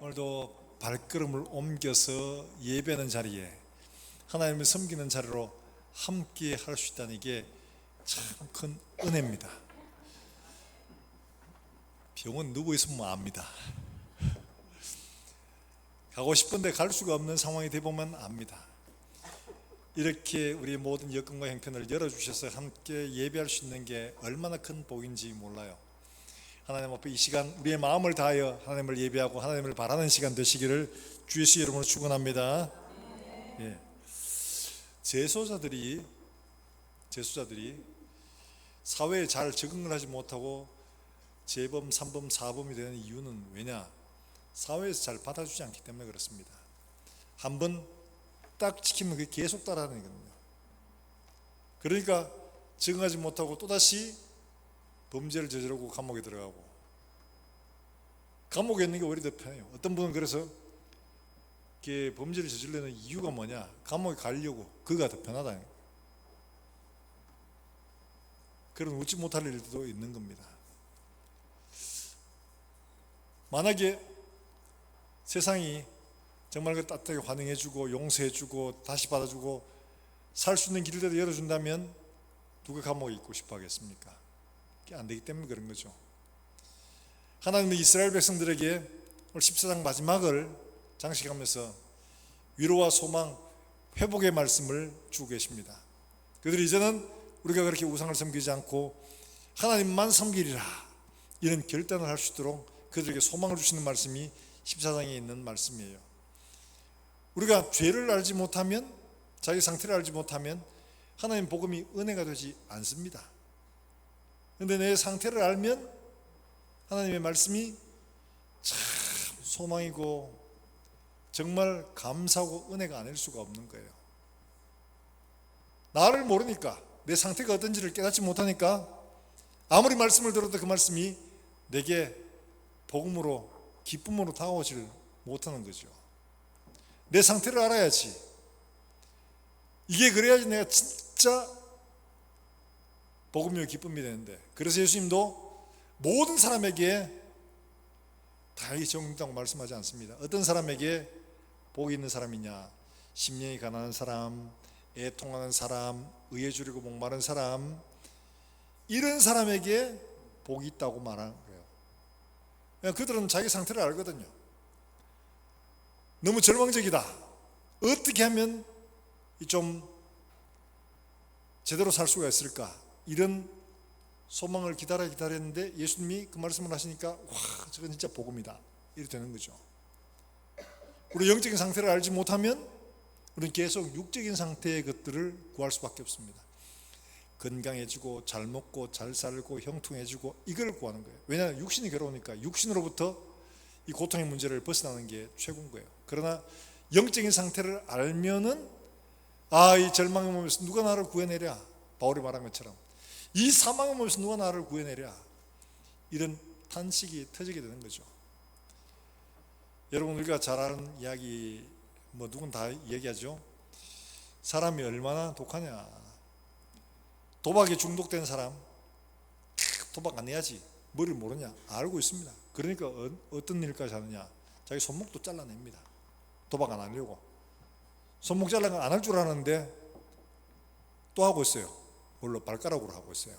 오늘도 발걸음을 옮겨서 예배하는 자리에, 하나님을 섬기는 자리로 함께 할 수 있다는 게 참 큰 은혜입니다. 병원 누워 있으면 압니다. 가고 싶은데 갈 수가 없는 상황이 되보면 압니다. 이렇게 우리 모든 여건과 형편을 열어주셔서 함께 예배할 수 있는 게 얼마나 큰 복인지 몰라요. 하나님 앞에 이 시간 우리의 마음을 다하여 하나님을 예배하고 하나님을 바라는 시간 되시기를 주 예수 이름으로 축원합니다. 예. 재소자들이 사회에 잘 적응을 하지 못하고 재범, 3범, 4범이 되는 이유는 왜냐? 사회에서 잘 받아주지 않기 때문에 그렇습니다. 한번 딱 지키면 그게 계속 따라하는 거거든요. 그러니까 적응하지 못하고 또다시 범죄를 저지르고 감옥에 들어가고, 감옥에 있는 게 오히려 더 편해요. 어떤 분은 그래서 범죄를 저지르는 이유가 뭐냐? 감옥에 가려고, 그가 더 편하다는 거예요. 그런 웃지 못할 일도 있는 겁니다. 만약에 세상이 정말 그 따뜻하게 환영해주고 용서해주고 다시 받아주고 살 수 있는 길들을 열어준다면 누가 감옥에 있고 싶어 하겠습니까? 그게 안 되기 때문에 그런 거죠. 하나님은 이스라엘 백성들에게 오늘 14장 마지막을 장식하면서 위로와 소망, 회복의 말씀을 주고 계십니다. 그들이 이제는 우리가 그렇게 우상을 섬기지 않고 하나님만 섬기리라, 이런 결단을 할 수 있도록 그들에게 소망을 주시는 말씀이 14장에 있는 말씀이에요. 우리가 죄를 알지 못하면, 자기 상태를 알지 못하면 하나님 복음이 은혜가 되지 않습니다. 그런데 내 상태를 알면 하나님의 말씀이 참 소망이고 정말 감사하고 은혜가 아닐 수가 없는 거예요. 나를 모르니까, 내 상태가 어떤지를 깨닫지 못하니까 아무리 말씀을 들어도 그 말씀이 내게 복음으로, 기쁨으로 다가오질 못하는 거죠. 내 상태를 알아야지. 이게 그래야지 내가 진짜 복음이요 기쁨이 되는데, 그래서 예수님도 모든 사람에게 다 정답고 말씀하지 않습니다. 어떤 사람에게 복이 있는 사람이냐? 심령이 가난한 사람, 애통하는 사람, 의에 주리고 목마른 사람, 이런 사람에게 복이 있다고 말하는 거예요. 그들은 자기 상태를 알거든요. 너무 절망적이다. 어떻게 하면 좀 제대로 살 수가 있을까? 이런 소망을 기다렸는데 예수님이 그 말씀을 하시니까 와, 저건 진짜 복음이다, 이렇게 되는 거죠. 우리 영적인 상태를 알지 못하면 우리는 계속 육적인 상태의 것들을 구할 수밖에 없습니다. 건강해지고 잘 먹고 잘 살고 형통해지고, 이걸 구하는 거예요. 왜냐하면 육신이 괴로우니까 육신으로부터 이 고통의 문제를 벗어나는 게 최고인 거예요. 그러나 영적인 상태를 알면은 이 절망의 몸에서 누가 나를 구해내랴, 바울이 말한 것처럼 이 사망의 몸에서 누가 나를 구해내랴, 이런 탄식이 터지게 되는 거죠. 여러분, 우리가 잘 아는 이야기, 누군 다 얘기하죠. 사람이 얼마나 독하냐. 도박에 중독된 사람, 도박 안 해야지, 뭐를 모르냐? 알고 있습니다. 그러니까 어떤 일까지 하느냐? 자기 손목도 잘라냅니다. 도박 안 하려고. 손목 잘라는 건 안 할 줄 아는데 또 하고 있어요. 물론 발가락으로 하고 있어요.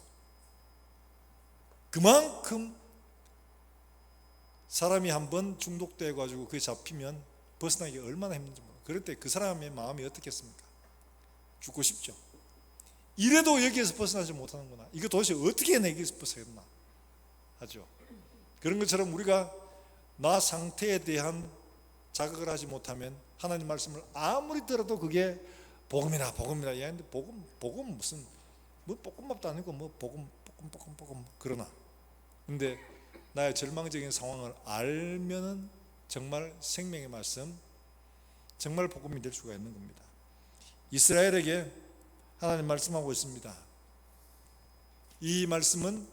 그만큼 사람이 한번 중독돼 가지고 그게 잡히면 벗어나기 얼마나 힘든지 몰라요. 그럴 때 그 사람의 마음이 어떻겠습니까? 죽고 싶죠. 이래도 여기에서 벗어나지 못하는구나, 이거 도대체 어떻게 내기에서 벗어났나 하죠. 그런 것처럼 우리가 나 상태에 대한 자각을 하지 못하면 하나님 말씀을 아무리 들어도 그게 복음이다 이야기하는데, 복음 무슨 볶음밥도 아니고 복음 그러나, 근데 나의 절망적인 상황을 알면은 정말 생명의 말씀, 정말 복음이 될 수가 있는 겁니다. 이스라엘에게 하나님 말씀하고 있습니다. 이 말씀은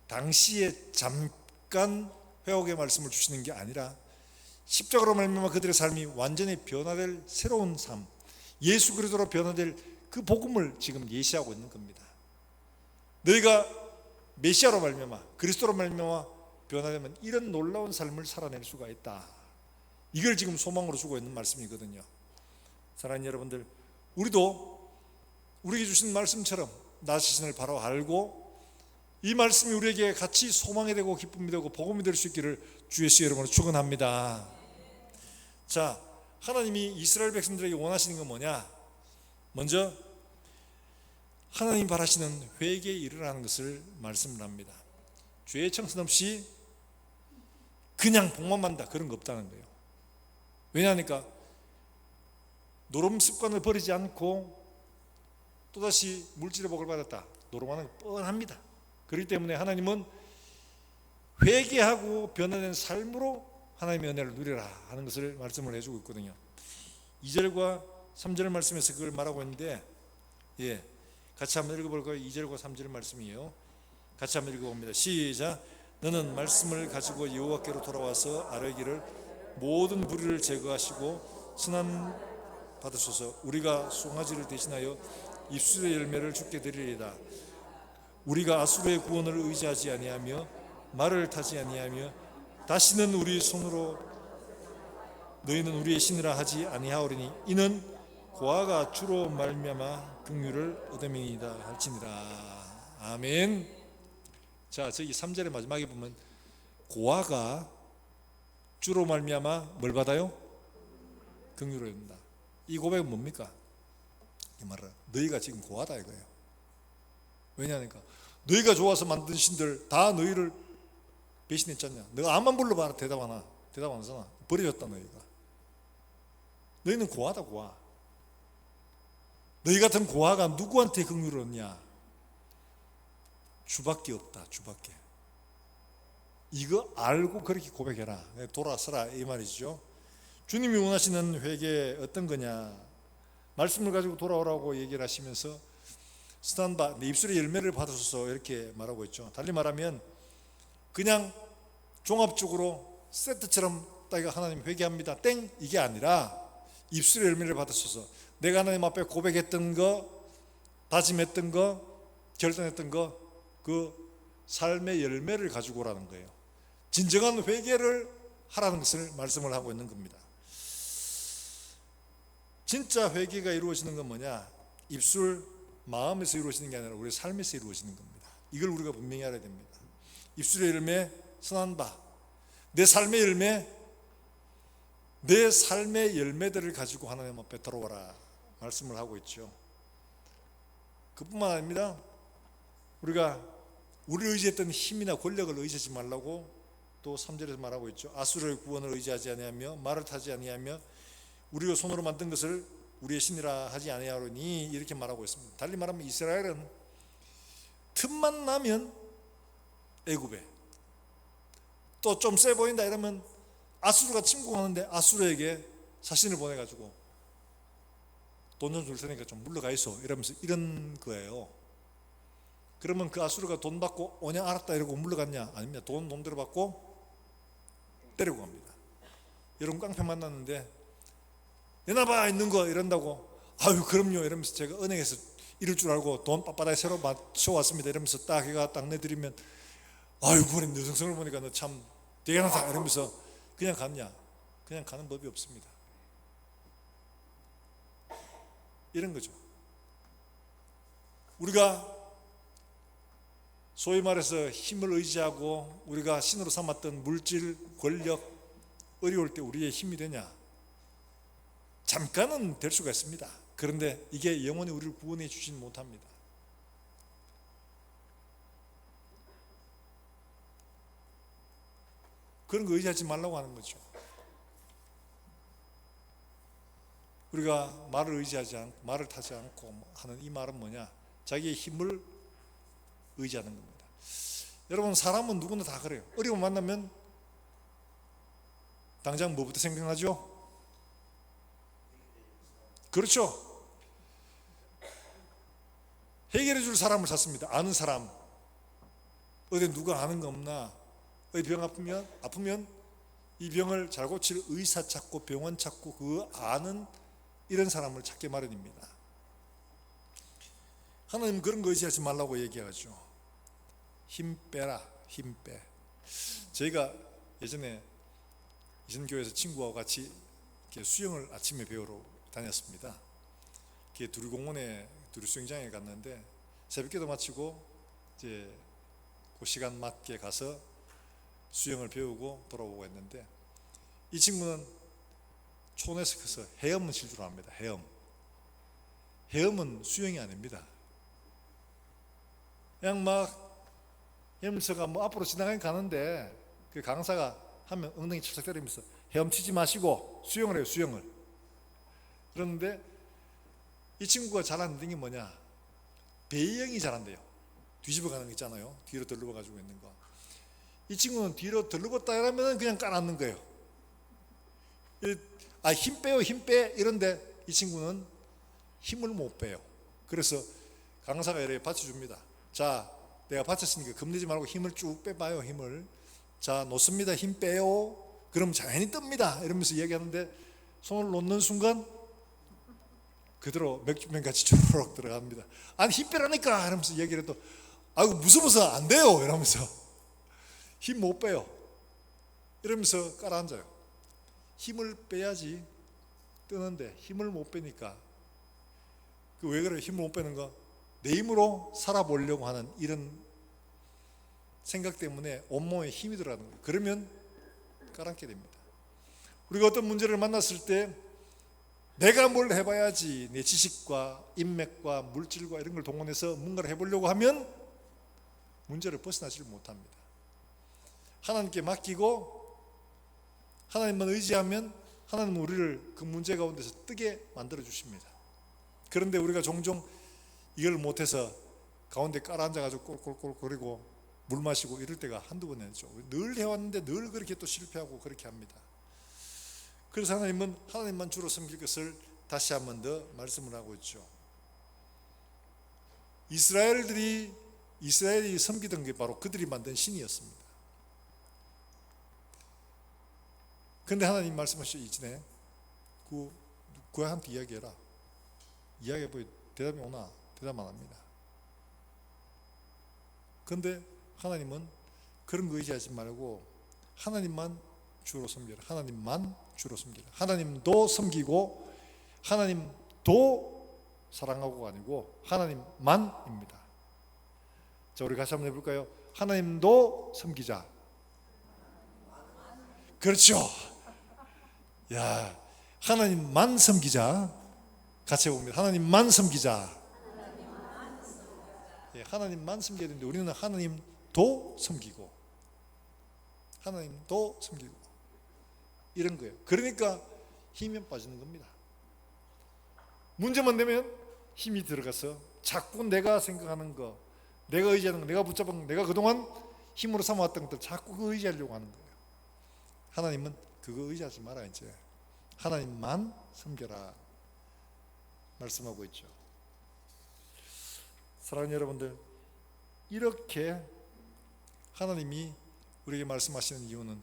당시에 잠깐 회복의 말씀을 주시는 게 아니라 십자가로 말미암아 그들의 삶이 완전히 변화될 새로운 삶, 예수 그리스도로 변화될 그 복음을 지금 예시하고 있는 겁니다. 너희가 메시아로 말미암아, 그리스도로 말미암아 변화되면 이런 놀라운 삶을 살아낼 수가 있다. 이걸 지금 소망으로 주고 있는 말씀이거든요. 사랑하는 여러분들, 우리도 우리에게 주신 말씀처럼 나 자신을 바로 알고 이 말씀이 우리에게 같이 소망이 되고 기쁨이 되고 복음이 될 수 있기를 주 예수 여러분을 축원합니다. 자, 하나님이 이스라엘 백성들에게 원하시는 건 뭐냐? 먼저 하나님이 바라시는 회개에 이르라는 것을 말씀을 합니다. 죄의 청산 없이 그냥 복만 만다, 그런 거 없다는 거예요. 왜냐하니까 노름 습관을 버리지 않고 또다시 물질의 복을 받았다, 노름하는 건 뻔합니다. 그렇기 때문에 하나님은 회개하고 변화된 삶으로 하나님의 은혜를 누리라 하는 것을 말씀을 해주고 있거든요. 2절과 3절 말씀에서 그걸 말하고 있는데, 같이 한번 읽어볼까요? 2절과 3절 말씀이에요. 같이 한번 읽어봅니다. 시작. 너는 말씀을 가지고 여호와께로 돌아와서 아뢰기를 모든 불의를 제거하시고 선한 받으소서. 우리가 송아지를 대신하여 입술의 열매를 주께 드리리이다. 우리가 아수르의 구원을 의지하지 아니하며 말을 타지 아니하며 다시는 우리 손으로 너희는 우리의 신이라 하지 아니하오리니 이는 고아가 주로 말미암아 긍휼을 얻음이니이다 할지니라. 아멘. 자, 저기 3절의 마지막에 보면 고아가 주로 말미암아 뭘 받아요? 긍휼을 얻는다. 이 고백은 뭡니까? 이 말은 너희가 지금 고아다 이거예요. 왜냐하니까 너희가 좋아서 만든 신들 다 너희를 배신했잖냐. 너가 암만 불러봐라 대답 안 하잖아. 버려졌다 너희가. 너희는 고아다 고아. 너희 같은 고아가 누구한테 긍휼을 얻냐? 주밖에 없다. 주밖에. 이거 알고 그렇게 고백해라. 돌아서라 이 말이죠. 주님이 원하시는 회개 어떤 거냐? 말씀을 가지고 돌아오라고 얘기를 하시면서 스탄바 내 입술의 열매를 받으소서 이렇게 말하고 있죠. 달리 말하면 그냥 종합적으로 세트처럼 딱 하나님 회개합니다 땡 이게 아니라 입술의 열매를 받으소서. 내가 하나님 앞에 고백했던 거, 다짐했던 거, 결단했던 거, 그 삶의 열매를 가지고 오라는 거예요. 진정한 회개를 하라는 것을 말씀을 하고 있는 겁니다. 진짜 회개가 이루어지는 건 뭐냐? 입술, 마음에서 이루어지는 게 아니라 우리 삶에서 이루어지는 겁니다. 이걸 우리가 분명히 알아야 됩니다. 입술의 열매, 선한 바, 내 삶의 열매, 내 삶의 열매들을 가지고 하나님 앞에 들어와라 말씀을 하고 있죠. 그뿐만 아닙니다. 우리가 우리를 의지했던 힘이나 권력을 의지하지 말라고 또 3절에서 말하고 있죠. 아수르의 구원을 의지하지 아니하며 말을 타지 아니하며 우리가 손으로 만든 것을 우리의 신이라 하지 아니하오니 이렇게 말하고 있습니다. 달리 말하면 이스라엘은 틈만 나면 애굽에 또 좀 세 보인다 이러면 아수르가 침공하는데 아수르에게 사신을 보내가지고 돈 좀 줄 테니까 좀 물러가 있어 이러면서 이런 거예요. 그러면 그 아수르가 돈 받고 오냐 알았다 이러고 물러갔냐? 아닙니다. 돈 놈대로 받고 때리고 갑니다. 여러분 깡패 만났는데 내놔봐 있는 거 이런다고 아유 그럼요 이러면서 제가 은행에서 이럴 줄 알고 돈 빳빳하게 새로 맞춰왔습니다 이러면서 딱 해가 딱 내드리면 아유 그래 여성성을 보니까 너 참 대견하다 이러면서 그냥 갔냐? 그냥 가는 법이 없습니다. 이런 거죠. 우리가 소위 말해서 힘을 의지하고 우리가 신으로 삼았던 물질, 권력, 어려울 때 우리의 힘이 되냐? 잠깐은 될 수가 있습니다. 그런데 이게 영원히 우리를 구원해 주진 못합니다. 그런 거 의지하지 말라고 하는 거죠. 우리가 말을 의지하지 않고 말을 타지 않고 하는 이 말은 뭐냐? 자기의 힘을 의지하는 겁니다. 여러분 사람은 누구나 다 그래요. 어려움 만나면 당장 뭐부터 생각나죠? 그렇죠. 해결해 줄 사람을 찾습니다. 아는 사람. 어디 누가 아는 거 없나? 어디 병 아프면 이 병을 잘 고칠 의사 찾고 병원 찾고 그 아는 이런 사람을 찾기 마련입니다. 하나님 그런 거 의지하지 말라고 얘기하죠. 힘 빼라, 힘 빼. 저희가 예전에 이전 교회에서 친구와 같이 이렇게 수영을 아침에 배우러 다녔습니다. 두류공원에 두류수영장에 갔는데 새벽기도 마치고 이제 그 시간 맞게 가서 수영을 배우고 돌아오고 했는데, 이 친구는 촌에서 커서 헤엄은 칠 줄 압니다. 헤엄은 수영이 아닙니다. 그냥 막 헤엄쳐가 뭐 앞으로 지나가긴 가는데 그 강사가 하면 엉덩이 찰싹 때리면서 헤엄치지 마시고 수영을 해요, 수영을. 그런데 이 친구가 잘하는 게 뭐냐, 배영이 잘한대요. 뒤집어 가는 거 있잖아요, 뒤로 덜러버 가지고 있는 거. 이 친구는 뒤로 덜러봤다 이러면 그냥 깔아앉는 거예요. 힘 빼요, 힘 빼, 이런데 이 친구는 힘을 못 빼요. 그래서 강사가 이렇게 받쳐줍니다. 자, 내가 받쳤으니까 겁내지 말고 힘을 쭉 빼봐요, 힘을. 자, 놓습니다, 힘 빼요. 그럼 자연히 뜹니다, 이러면서 얘기하는데 손을 놓는 순간 그대로 맥주맨 같이 주르륵 들어갑니다. 아니, 힘 빼라니까 이러면서 얘기를 해도 아이고 무서워서 안 돼요 이러면서 힘 못 빼요 이러면서 깔아앉아요. 힘을 빼야지 뜨는데 힘을 못 빼니까, 그 왜 그래요? 힘을 못 빼는 거, 내 힘으로 살아보려고 하는 이런 생각 때문에 온몸에 힘이 들어가는 거예요. 그러면 깔아앉게 됩니다. 우리가 어떤 문제를 만났을 때 내가 뭘 해봐야지, 내 지식과 인맥과 물질과 이런 걸 동원해서 뭔가를 해보려고 하면 문제를 벗어나지를 못합니다. 하나님께 맡기고 하나님만 의지하면 하나님은 우리를 그 문제 가운데서 뜨게 만들어 주십니다. 그런데 우리가 종종 이걸 못해서 가운데 깔아앉아가지고 꼴꼴꼴거리고 물 마시고 이럴 때가 한두 번 아니죠. 늘 해왔는데 늘 그렇게 또 실패하고 그렇게 합니다. 그래서 하나님은 하나님만 주로 섬길 것을 다시 한 번 더 말씀을 하고 있죠. 이스라엘이 섬기던 게 바로 그들이 만든 신이었습니다. 그런데 하나님 말씀하시죠. 이전에 그 아한테 이야기해라. 이야기해보니 대답이 오나? 대답 안 합니다. 그런데 하나님은 그런 거 의지하지 말고 하나님만 주로 섬기라. 하나님만 주로 섬기라. 하나님도 섬기고 하나님도 사랑하고가 아니고 하나님만입니다. 자, 우리 같이 한번 해볼까요? 하나님도 섬기자. 그렇죠. 야, 하나님만 섬기자. 같이 해봅니다. 하나님만 섬기자. 예, 하나님만 섬겨야 되는데 우리는 하나님도 섬기고 하나님도 섬기고 이런 거예요. 그러니까 힘이 빠지는 겁니다. 문제만 되면 힘이 들어가서 자꾸 내가 생각하는 거, 내가 의지하는 거, 내가 붙잡은 거, 내가 그동안 힘으로 삼아왔던 것들 자꾸 그 의지하려고 하는 거예요. 하나님은 그거 의지하지 마라. 이제 하나님만 섬겨라 말씀하고 있죠. 사랑하는 여러분들, 이렇게 하나님이 우리에게 말씀하시는 이유는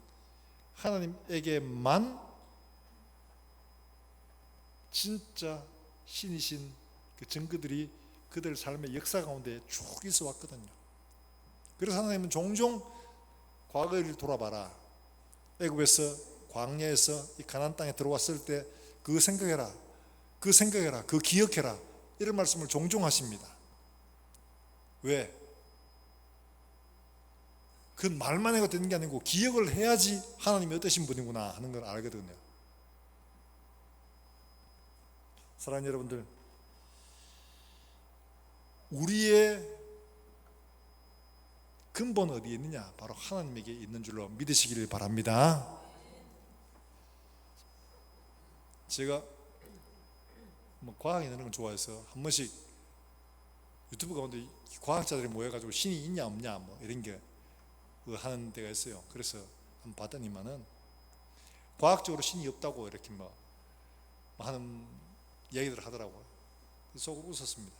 하나님에게만 진짜 신이신 그 증거들이 그들 삶의 역사 가운데 쭉 있어 왔거든요. 그래서 하나님은 종종 과거를 돌아봐라. 애굽에서 광야에서 이 가나안 땅에 들어왔을 때 그거 생각해라, 그거 생각해라, 그거 기억해라, 이런 말씀을 종종 하십니다. 왜? 그 말만 해도 되는 게 아니고 기억을 해야지 하나님이 어떠신 분이구나 하는 걸 알거든요. 사랑하는 여러분들, 우리의 근본 어디에 있느냐? 바로 하나님에게 있는 줄로 믿으시기를 바랍니다. 제가 과학 이런 걸 좋아해서 한 번씩 유튜브 가운데 과학자들이 모여가지고 신이 있냐 없냐 뭐 이런 게 하는 데가 있어요. 그래서 한번 봤더니만은 과학적으로 신이 없다고 이렇게 뭐 하는 얘기들을 하더라고요. 속으로 웃었습니다.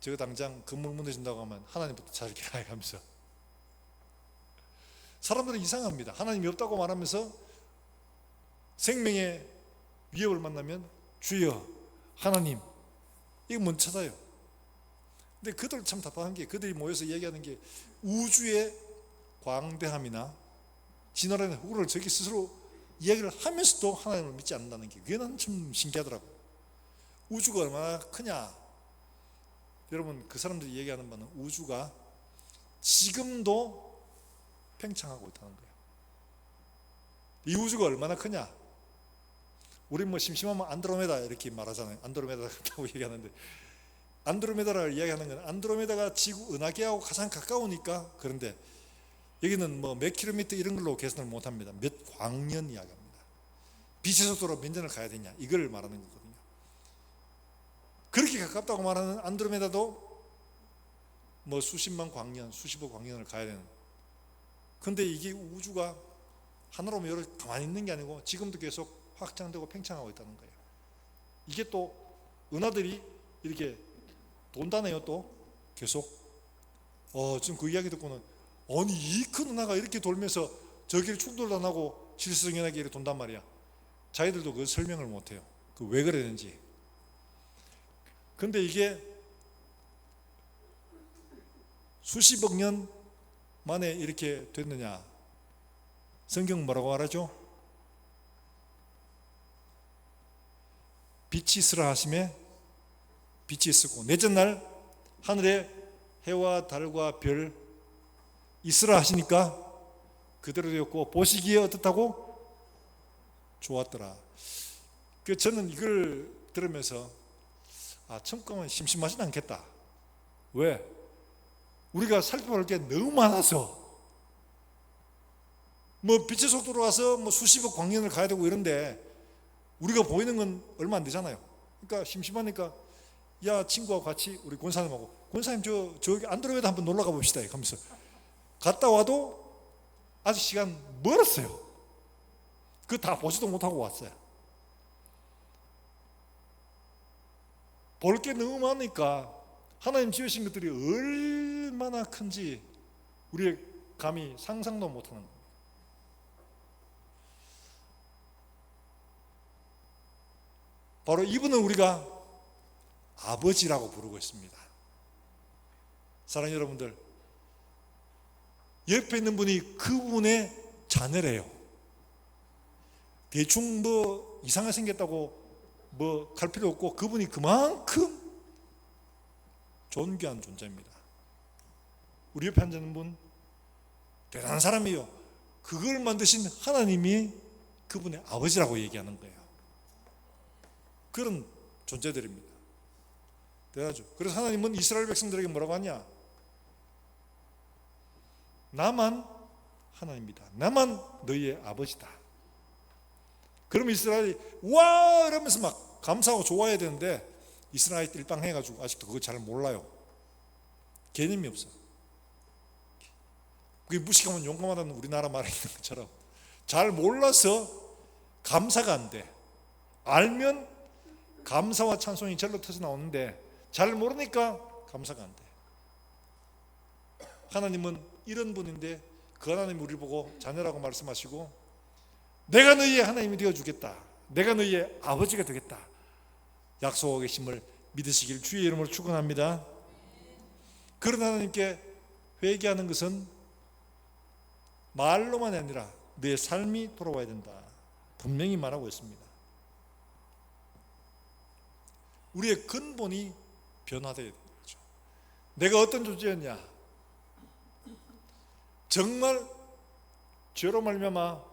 제가 당장 건물 무너진다고 하면 하나님부터 찾으라 하면서. 사람들은 이상합니다. 하나님이 없다고 말하면서 생명의 위협을 만나면 주여 하나님 이거 못 찾아요. 근데 그들 참 답답한 게 그들이 모여서 얘기하는 게 우주의 광대함이나 진화론의 허구를 저기 스스로 이야기를 하면서도 하나님을 믿지 않는다는 게 그게 난 참 신기하더라고요. 우주가 얼마나 크냐. 여러분, 그 사람들이 얘기하는 바는 우주가 지금도 팽창하고 있다는 거예요. 이 우주가 얼마나 크냐. 우리 뭐 심심하면 안드로메다 이렇게 말하잖아요. 안드로메다라고 얘기하는데, 안드로메다를 이야기하는 건 안드로메다가 지구 은하계하고 가장 가까우니까. 그런데 여기는 뭐 몇 킬로미터 이런 걸로 계산을 못합니다. 몇 광년 이야기합니다. 빛의 속도로 몇 년을 가야 되냐, 이걸 말하는 거거든요. 그렇게 가깝다고 말하는 안드로메다도 뭐 수십만 광년, 수십억 광년을 가야 되는. 근데 이게 우주가 하나로 여러 가만히 있는 게 아니고 지금도 계속 확장되고 팽창하고 있다는 거예요. 이게 또 은하들이 이렇게 돈다네요. 또 계속. 지금 그 이야기 듣고는, 아니 이 큰 은하가 이렇게 돌면서 저기를 충돌도 안 하고 질서정연하게 이렇게 돈단 말이야. 자기들도 그 설명을 못해요. 그 왜 그러는지. 근데 이게 수십억 년 만에 이렇게 됐느냐. 성경 뭐라고 말하죠? 빛이 있으라 하심에 빛이 있었고, 넷째 날 하늘에 해와 달과 별 있으라 하시니까 그대로 되었고 보시기에 어떻다고? 좋았더라. 저는 이걸 들으면서 천국 가면 심심하진 않겠다. 왜? 우리가 살펴볼 게 너무 많아서. 뭐 빛의 속도로 가서 뭐 수십억 광년을 가야 되고 이런데 우리가 보이는 건 얼마 안 되잖아요. 그러니까 심심하니까, 야 친구하고 같이 우리 권사님하고, 권사님 저기 안드로메다 한번 놀러 가봅시다 하면서 갔다 와도 아직 시간 멀었어요. 그거 다 보지도 못하고 왔어요. 볼 게 너무 많으니까 하나님 지으신 것들이 얼마나 큰지 우리의 감히 상상도 못하는 거예요. 바로 이분은 우리가 아버지라고 부르고 있습니다. 사랑하는 여러분들, 옆에 있는 분이 그분의 자녀래요. 대충 뭐 이상하게 생겼다고 뭐 갈 필요 없고, 그분이 그만큼 존귀한 존재입니다. 우리 옆에 앉는 분 대단한 사람이에요. 그걸 만드신 하나님이 그분의 아버지라고 얘기하는 거예요. 그런 존재들입니다. 대단하죠. 그래서 하나님은 이스라엘 백성들에게 뭐라고 하냐? 나만 하나님이다. 나만 너희의 아버지다. 그러면 이스라엘이 와 이러면서 막 감사하고 좋아해야 되는데, 이스라엘 일방해가지고 아직도 그거 잘 몰라요. 개념이 없어. 그게 무식하면 용감하다는 우리나라 말에 있는 것처럼 잘 몰라서 감사가 안 돼. 알면 감사와 찬송이 절로 터져 나오는데 잘 모르니까 감사가 안 돼. 하나님은 이런 분인데 그 하나님이 우리를 보고 자녀라고 말씀하시고, 내가 너희의 하나님이 되어주겠다, 내가 너희의 아버지가 되겠다 약속하고 계심을 믿으시길 주의 이름으로 축원합니다. 그런 하나님께 회개하는 것은 말로만이 아니라 내 삶이 돌아와야 된다, 분명히 말하고 있습니다. 우리의 근본이 변화되어야 되는 거죠. 내가 어떤 존재였냐? 정말 죄로 말미암아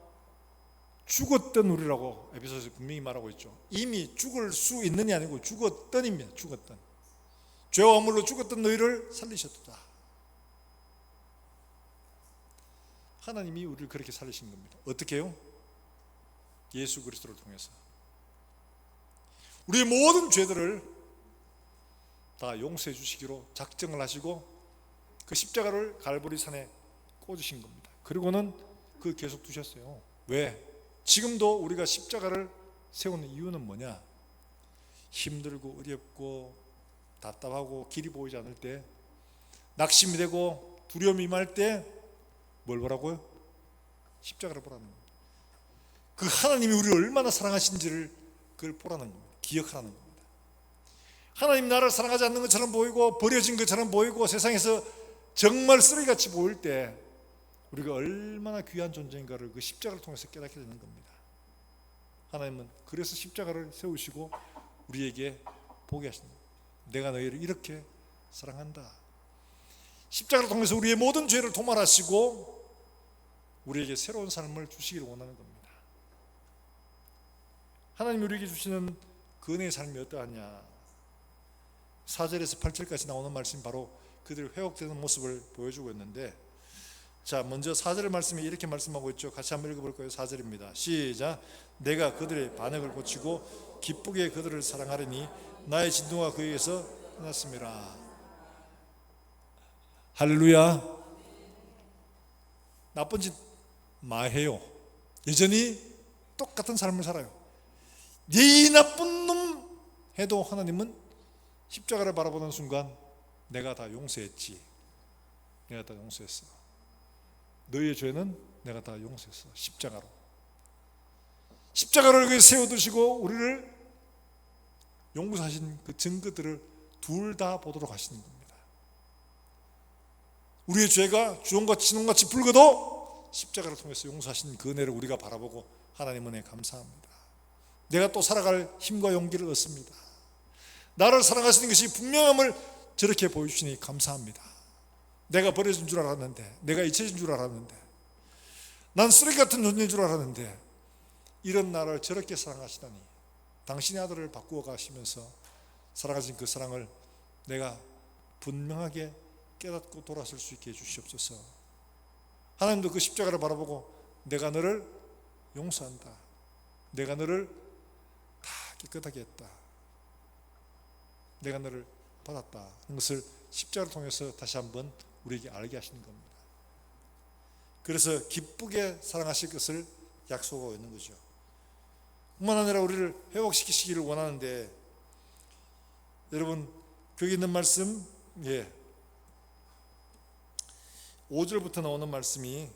죽었던 우리라고 에베소서에 분명히 말하고 있죠. 이미 죽을 수 있는이 아니고 죽었던입니다. 죽었던. 죄와 허물로 죽었던 너희를 살리셨다. 하나님이 우리를 그렇게 살리신 겁니다. 어떻게 해요? 예수 그리스도를 통해서 우리의 모든 죄들을 다 용서해 주시기로 작정을 하시고 그 십자가를 갈보리 산에 꽂으신 겁니다. 그리고는 그 계속 두셨어요. 왜? 지금도 우리가 십자가를 세우는 이유는 뭐냐? 힘들고 어렵고 답답하고 길이 보이지 않을 때, 낙심이 되고 두려움이 임할 때 뭘 보라고요? 십자가를 보라는 겁니다. 그 하나님이 우리를 얼마나 사랑하신지를 그걸 보라는 겁니다. 기억하라는 겁니다. 하나님 나를 사랑하지 않는 것처럼 보이고 버려진 것처럼 보이고 세상에서 정말 쓰레기같이 보일 때 우리가 얼마나 귀한 존재인가를 그 십자가를 통해서 깨닫게 되는 겁니다. 하나님은 그래서 십자가를 세우시고 우리에게 보게 하신다. 내가 너희를 이렇게 사랑한다. 십자가를 통해서 우리의 모든 죄를 도말하시고 우리에게 새로운 삶을 주시기를 원하는 겁니다. 하나님이 우리에게 주시는 그 은혜의 삶이 어떠하냐. 4절에서 8절까지 나오는 말씀이 바로 그들이 회복되는 모습을 보여주고 있는데, 자, 먼저 4절의 말씀에 이렇게 말씀하고 있죠. 같이 한번 읽어볼 거예요. 4절입니다. 시작. 내가 그들의 반역을 고치고 기쁘게 그들을 사랑하리니 나의 진노가 그에게서 끝났습니다. 할렐루야. 나쁜 짓 마해요. 여전히 똑같은 삶을 살아요. 이 나쁜 놈 해도 하나님은 십자가를 바라보는 순간 내가 다 용서했지. 내가 다 용서했어. 너희의 죄는 내가 다 용서했어. 십자가로. 십자가를 세워두시고 우리를 용서하신 그 증거들을 둘 다 보도록 하시는 겁니다. 우리의 죄가 주홍같이 진홍같이 붉어도 십자가를 통해서 용서하신 그 은혜를 우리가 바라보고 하나님 은혜 감사합니다. 내가 또 살아갈 힘과 용기를 얻습니다. 나를 사랑하시는 것이 분명함을 저렇게 보여주시니 감사합니다. 내가 버려진 줄 알았는데, 내가 잊혀진 줄 알았는데, 난 쓰레기 같은 존재인 줄 알았는데 이런 나를 저렇게 사랑하시다니, 당신의 아들을 바꾸어 가시면서 사랑하신 그 사랑을 내가 분명하게 깨닫고 돌아설 수 있게 해주시옵소서. 하나님도 그 십자가를 바라보고 내가 너를 용서한다, 내가 너를 다 깨끗하게 했다, 내가 너를 받았다 하는 것을 십자가를 통해서 다시 한번 우리에게 알게 하시는 겁니다. 그래서 기쁘게 사랑하실 것을 약속하고 있는 거죠. 뿐만 아니라 우리를 회복시키시기를 원하는데, 여러분 거기 있는 말씀 5절부터 나오는 말씀이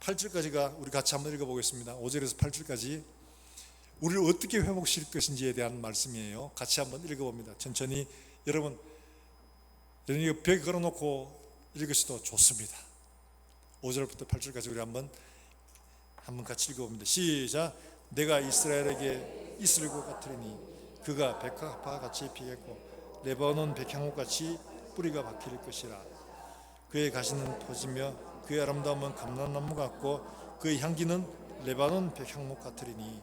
8절까지가 우리 같이 한번 읽어보겠습니다. 5절에서 8절까지 우리를 어떻게 회복시킬 것인지에 대한 말씀이에요. 같이 한번 읽어봅니다. 천천히. 여러분 이거 벽에 걸어놓고 읽으셔도 좋습니다. 5절부터 8절까지 우리 한번 같이 읽어봅니다. 시작. 내가 이스라엘에게 있을 것 같으리니 그가 백합화 같이 피겠고 레바논 백향목 같이 뿌리가 박힐 것이라. 그의 가시는 터지며 그의 아름다움은 감람나무 같고 그의 향기는 레바논 백향목 같으리니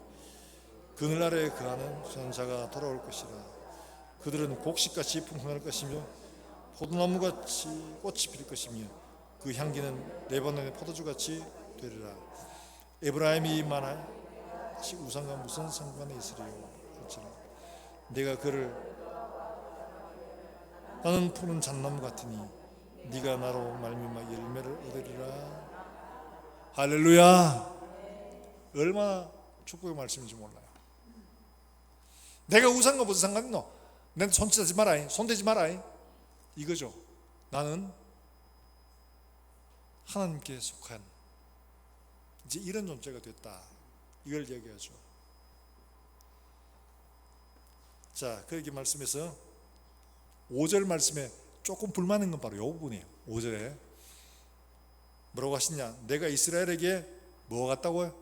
그늘날에 그하는 전사가 돌아올 것이라. 그들은 곡식같이 풍성할 것이며 포도나무같이 꽃이 필 것이며 그 향기는 레바논의 포도주같이 되리라. 에브라임이 만하시 우상과 무슨 상관이 있으리요. 내가 그를 나는 푸른 잣나무 같으니 네가 나로 말미암아 열매를 얻으리라. 할렐루야. 얼마나 축복의 말씀인지 몰라요. 내가 우상과 무슨 상관이 있노? 난 손대지 마라, 손대지 마라, 이거죠. 나는 하나님께 속한 이제 이런 존재가 됐다, 이걸 얘기하죠. 자, 그렇게 말씀해서 5절 말씀에 조금 불만인 건 바로 이 부분이에요. 5절에 뭐라고 하시냐? 내가 이스라엘에게 뭐가 같다고요?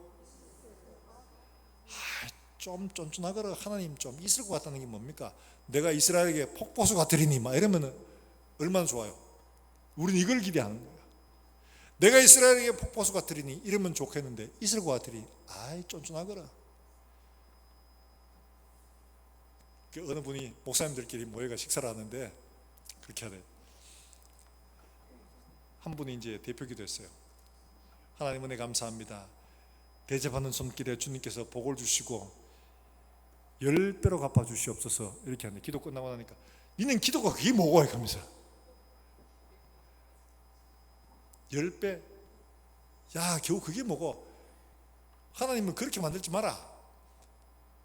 좀 쫀쫀하거라. 하나님 좀 있을 것 같다는 게 뭡니까? 내가 이스라엘에게 폭포수 같으리니 막 이러면 얼마나 좋아요. 우리는 이걸 기대하는 거예요. 내가 이스라엘에게 폭포수 같으리니 이러면 좋겠는데 있을 것 같으니 쫀쫀하거라. 어느 분이 목사님들끼리 모여가 식사를 하는데 그렇게 하래. 한 분이 이제 대표기도 했어요. 하나님 은혜 감사합니다. 대접하는 손길에 주님께서 복을 주시고 10배로 갚아 주시옵소서. 이렇게 하는데 기도 끝나고 나니까 니는 기도가 그게 뭐고? 하면서 10배? 야, 겨우 그게 뭐고? 하나님은 그렇게 만들지 마라.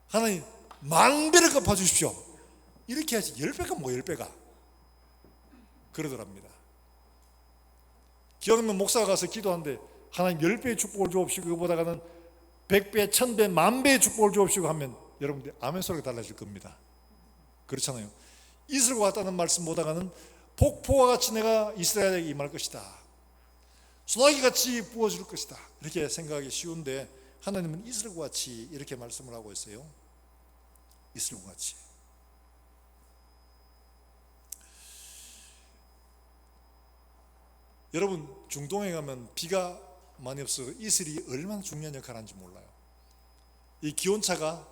하나님 만배를 갚아 주십시오. 이렇게 하지 10배가 뭐 10배가 그러더랍니다. 기억나면 목사가 가서 기도하는데 하나님 10배의 축복을 주옵시고 그거보다는 100배, 1000배, 만배의 축복을 주옵시고 하면 여러분들 아멘 소리가 달라질 겁니다. 그렇잖아요. 있을 것 같다는 말씀보다는 폭포와 같이 내가 이스라엘에게 임할 것이다, 소나기같이 부어줄 것이다, 이렇게 생각하기 쉬운데 하나님은 이스라엘과 같이 이렇게 말씀을 하고 있어요. 이스라엘과 같이. 여러분, 중동에 가면 비가 많이 없어서 이슬이 얼마나 중요한 역할을 하는지 몰라요. 이 기온차가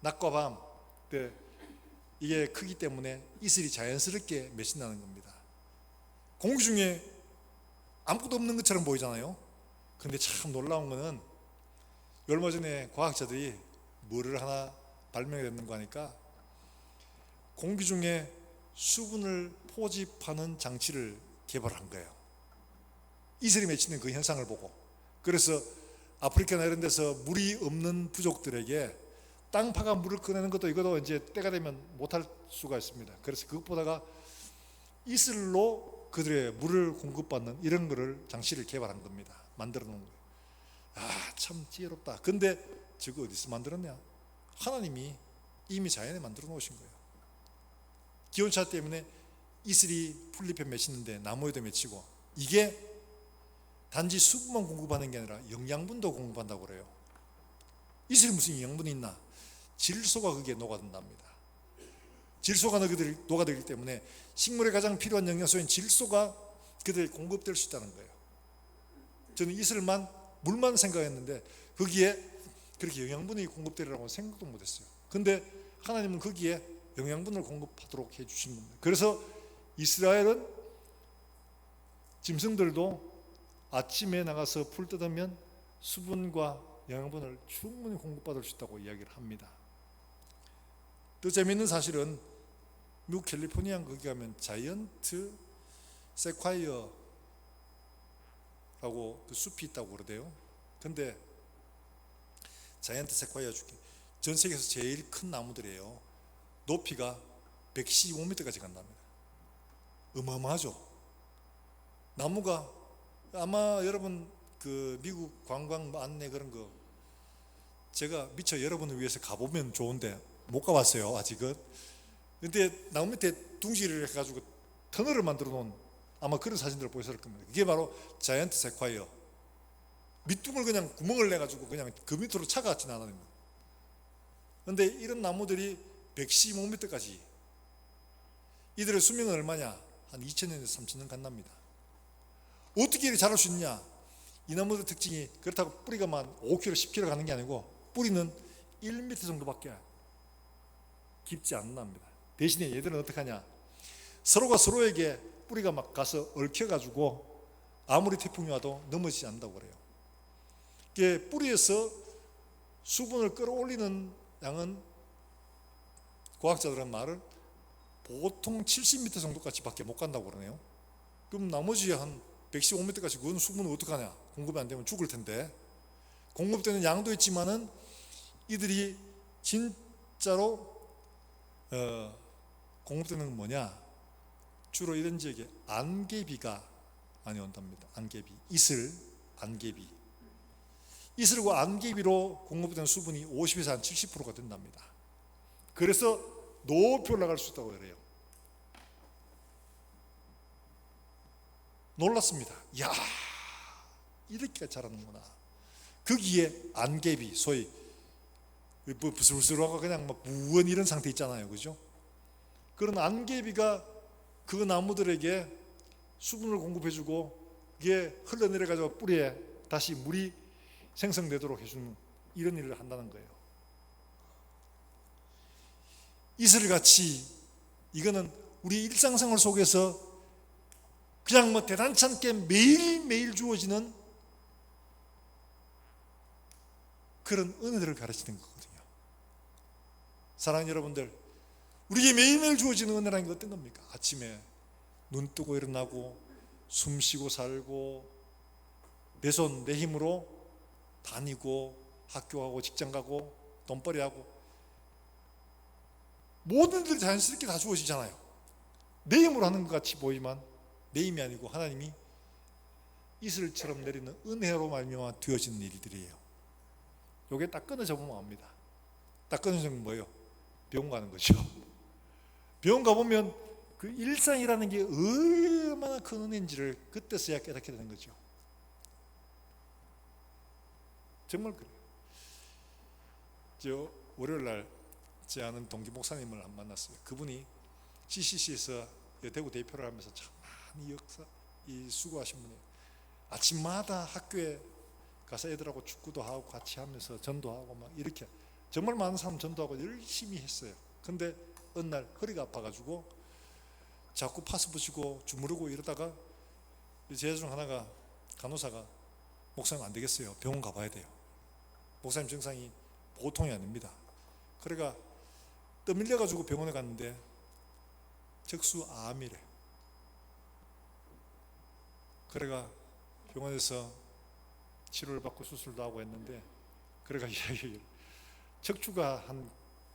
낮과 밤 때 이게 크기 때문에 이슬이 자연스럽게 맺힌다는 겁니다. 공기 중에 아무것도 없는 것처럼 보이잖아요. 근데 참 놀라운 거는 얼마 전에 과학자들이 뭐를 하나 발명했는가 하니까 공기 중에 수분을 포집하는 장치를 개발한 거예요. 이슬이 맺히는 그 현상을 보고. 그래서 아프리카나 이런 데서 물이 없는 부족들에게 땅 파가 물을 꺼내는 것도 이것도 이제 때가 되면 못할 수가 있습니다. 그래서 그것보다가 이슬로 그들의 물을 공급받는 이런 거를 장치를 개발한 겁니다. 만들어 놓은 거예요. 아, 참 지혜롭다. 근데 저거 어디서 만들었냐? 하나님이 이미 자연에 만들어 놓으신 거예요. 기온차 때문에 이슬이 풀잎에 맺히는데 나무에도 맺히고, 이게 단지 수분만 공급하는 게 아니라 영양분도 공급한다고 그래요. 이슬이 무슨 영양분이 있나? 질소가 거기에 녹아든답니다. 질소가 녹아들기 때문에 식물에 가장 필요한 영양소인 질소가 그들에 공급될 수 있다는 거예요. 저는 이슬만 물만 생각했는데 거기에 그렇게 영양분이 공급되리라고 생각도 못했어요. 근데 하나님은 거기에 영양분을 공급하도록 해주신 겁니다. 그래서 이스라엘은 짐승들도 아침에 나가서 풀 뜯으면 수분과 영양분을 충분히 공급받을 수 있다고 이야기를 합니다. 또 재미있는 사실은 미국 캘리포니아 거기 가면 자이언트 세콰이어라고 그 숲이 있다고 그러대요. 근데 자이언트 세콰이어 중에 전 세계에서 제일 큰 나무들이에요. 높이가 115m까지 간답니다. 어마어마하죠. 나무가 아마 여러분 그 미국 관광 안내 그런 거 제가 미처 여러분을 위해서 가보면 좋은데 못 가봤어요 아직은. 근데 나무 밑에 둥지를 해가지고 터널을 만들어 놓은 아마 그런 사진들을 보셨을 겁니다. 이게 바로 자이언트 세콰이어. 밑둥을 그냥 구멍을 내가지고 그냥 그 밑으로 차가 지나다닙니다. 근데 이런 나무들이 115m까지, 이들의 수명은 얼마냐? 한 2000년에서 3000년 간답니다. 어떻게 이렇게 자랄 수 있냐? 이 나무들 특징이 그렇다고 뿌리가 만 5km, 10km 가는 게 아니고 뿌리는 1m 정도밖에 깊지 않답니다. 대신에 얘들은 어떻게 하냐? 서로가 서로에게 뿌리가 막 가서 얽혀가지고 아무리 태풍이 와도 넘어지지 않는다고 그래요. 이게 뿌리에서 수분을 끌어올리는 양은 과학자들은 말을 보통 70m 정도까지밖에 못 간다고 그러네요. 그럼 나머지 한 115m까지 그건 수분을 어떡하냐? 공급이 안 되면 죽을 텐데. 공급되는 양도 있지만은 이들이 진짜로 공급되는 건 뭐냐? 주로 이런 지역에 안개비가 많이 온답니다. 안개비, 이슬, 안개비. 이슬과 안개비로 공급되는 수분이 50에서 한 70%가 된답니다. 그래서 높이 올라갈 수 있다고 그래요. 놀랐습니다. 이야, 이렇게 자라는구나. 거기에 안개비, 소위 부슬부슬하고 그냥 막 무언 이런 상태 있잖아요, 그죠? 그런 안개비가 그 나무들에게 수분을 공급해주고 그게 흘러내려가지고 뿌리에 다시 물이 생성되도록 해주는 이런 일을 한다는 거예요. 이슬같이 이거는 우리 일상생활 속에서 그냥 뭐 대단치 않게 매일매일 주어지는 그런 은혜들을 가르치는 거거든요. 사랑하는 여러분들, 우리에게 매일매일 주어지는 은혜라는 게 어떤 겁니까? 아침에 눈 뜨고 일어나고 숨 쉬고 살고 내 손, 내 힘으로 다니고 학교 가고 직장 가고 돈벌이 하고 모든 일들이 자연스럽게 다 주어지잖아요. 내 힘으로 하는 것 같이 보이지만 내 힘이 아니고 하나님이 이슬처럼 내리는 은혜로 말미암아 되어지는 일들이에요. 요게 딱 끊어져 보면 압니다. 딱 끊어지면 뭐예요? 병원 가는 거죠. 병원 가보면 그 일상이라는 게 얼마나 큰 은혜인지를 그때서야 깨닫게 되는 거죠. 정말 그래요. 저 월요일 날 제 아는 동기 목사님을 한 만났어요. 그분이 CCC에서 대구 대표를 하면서 참 많이 수고하신 분이에요. 아침마다 학교에 가서 애들하고 축구도 하고 같이 하면서 전도하고 막 이렇게 정말 많은 사람 전도하고 열심히 했어요. 근데 어느 날 허리가 아파가지고 자꾸 파스 붙이고 주무르고 이러다가 제 중 하나가 간호사가 목사님 안 되겠어요. 병원 가봐야 돼요. 목사님 증상이 보통이 아닙니다. 그래가 떠밀려가지고 병원에 갔는데 적수암이래. 그래가 병원에서 치료를 받고 수술도 하고 했는데 그래가 척추가